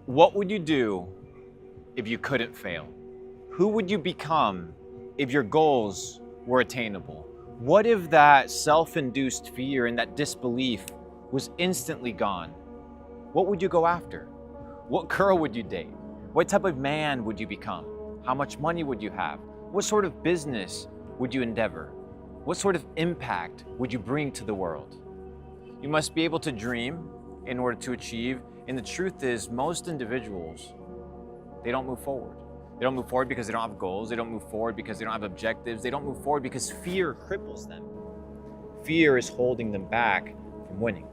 What would you do if you couldn't fail? Who would you become if your goals were attainable? What if that self-induced fear and that disbelief was instantly gone? What would you go after? What girl would you date? What type of man would you become? How much money would you have? What sort of business would you endeavor? What sort of impact would you bring to the world? You must be able to dream in order to achieve. And the truth is, most individuals, they don't move forward. They don't move forward because they don't have goals. They don't move forward because they don't have objectives. They don't move forward because fear cripples them. Fear is holding them back from winning.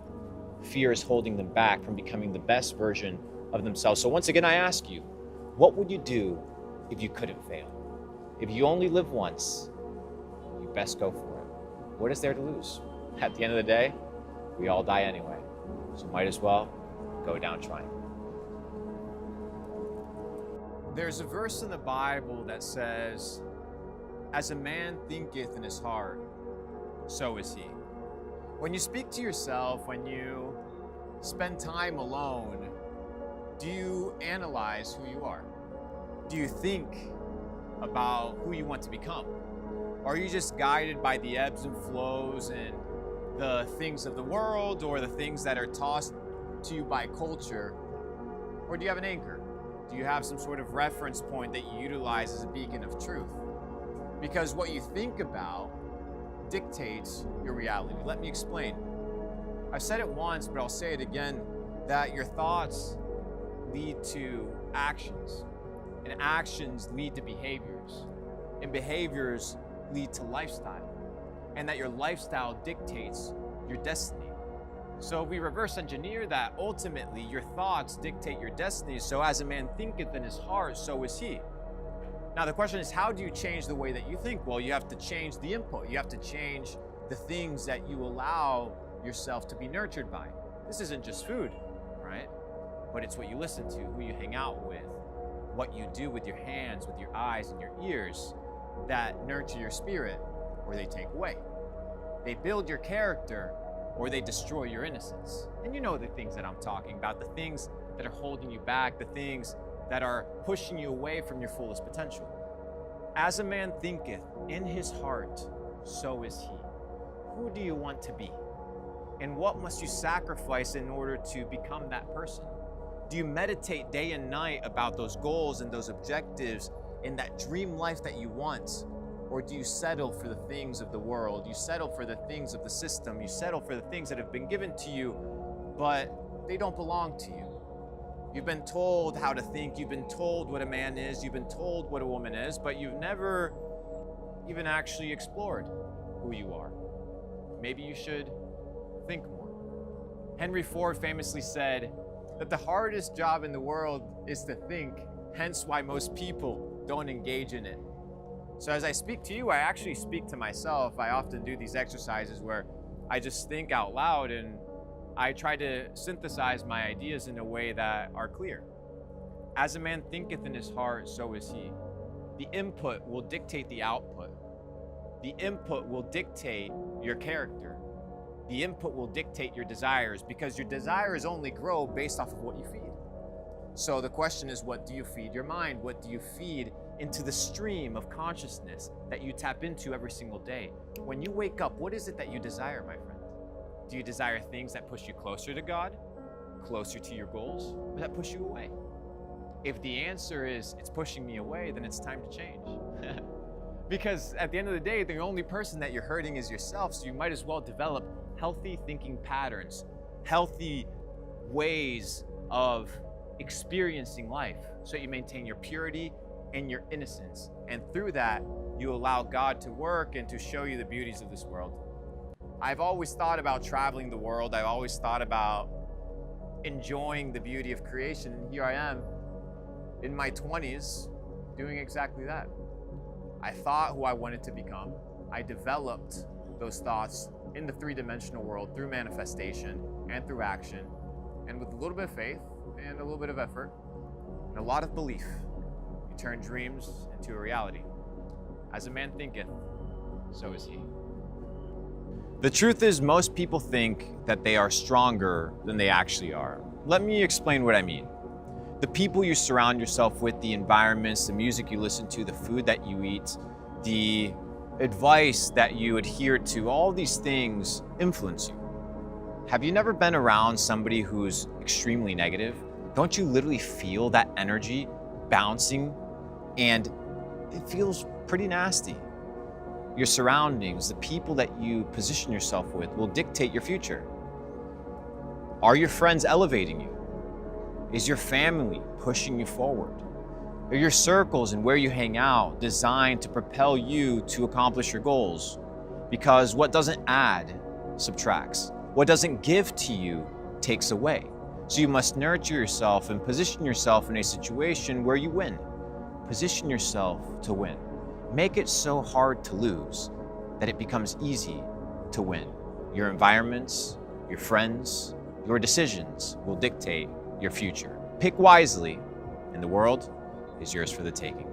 Fear is holding them back from becoming the best version of themselves. So once again, I ask you, what would you do if you couldn't fail? If you only live once, you best go for it. What is there to lose? At the end of the day, we all die anyway. So might as well go down trying. There's a verse in the Bible that says, "As a man thinketh in his heart, so is he." When you speak to yourself, when you spend time alone, do you analyze who you are? Do you think about who you want to become? Or are you just guided by the ebbs and flows and the things of the world, or the things that are tossed to you by culture? Or do you have an anchor? Do you have some sort of reference point that you utilize as a beacon of truth? Because what you think about dictates your reality. Let me explain. I've said it once, but I'll say it again, that your thoughts lead to actions, and actions lead to behaviors, and behaviors lead to lifestyle, and that your lifestyle dictates your destiny. So we reverse engineer that. Ultimately, your thoughts dictate your destiny. So as a man thinketh in his heart, so is he. Now the question is, how do you change the way that you think? Well, you have to change the input. You have to change the things that you allow yourself to be nurtured by. This isn't just food, right? But it's what you listen to, who you hang out with, what you do with your hands, with your eyes and your ears that nurture your spirit, or they take away. They build your character, or they destroy your innocence. And you know the things that I'm talking about, the things that are holding you back, the things that are pushing you away from your fullest potential. As a man thinketh in his heart, so is he. Who do you want to be? And what must you sacrifice in order to become that person? Do you meditate day and night about those goals and those objectives in that dream life that you want? Or do you settle for the things of the world? You settle for the things of the system. You settle for the things that have been given to you, but they don't belong to you. You've been told how to think. You've been told what a man is. You've been told what a woman is, but you've never even actually explored who you are. Maybe you should think more. Henry Ford famously said that the hardest job in the world is to think, hence why most people don't engage in it. So as I speak to you, I actually speak to myself. I often do these exercises where I just think out loud, and I try to synthesize my ideas in a way that are clear. As a man thinketh in his heart, so is he. The input will dictate the output. The input will dictate your character. The input will dictate your desires, because your desires only grow based off of what you feed. So the question is, what do you feed your mind? What do you feed into the stream of consciousness that you tap into every single day? When you wake up, what is it that you desire, my friend? Do you desire things that push you closer to God, closer to your goals, or that push you away? If the answer is, it's pushing me away, then it's time to change. Because at the end of the day, the only person that you're hurting is yourself, so you might as well develop healthy thinking patterns, healthy ways of experiencing life, so you maintain your purity and your innocence. And through that, you allow God to work and to show you the beauties of this world. I've always thought about traveling the world. I've always thought about enjoying the beauty of creation. And here I am in my 20s doing exactly that. I thought who I wanted to become. I developed those thoughts in the three-dimensional world through manifestation and through action. And with a little bit of faith and a little bit of effort and a lot of belief, you turn dreams into a reality. As a man thinketh, so is he. The truth is, most people think that they are stronger than they actually are. Let me explain what I mean. The people you surround yourself with, the environments, the music you listen to, the food that you eat, the advice that you adhere to, all these things influence you. Have you never been around somebody who's extremely negative? Don't you literally feel that energy bouncing, and it feels pretty nasty? Your surroundings, the people that you position yourself with, will dictate your future. Are your friends elevating you? Is your family pushing you forward? Are your circles and where you hang out designed to propel you to accomplish your goals? Because what doesn't add subtracts. What doesn't give to you takes away. So you must nurture yourself and position yourself in a situation where you win. Position yourself to win. Make it so hard to lose that it becomes easy to win. Your environments, your friends, your decisions will dictate your future. Pick wisely, and the world is yours for the taking.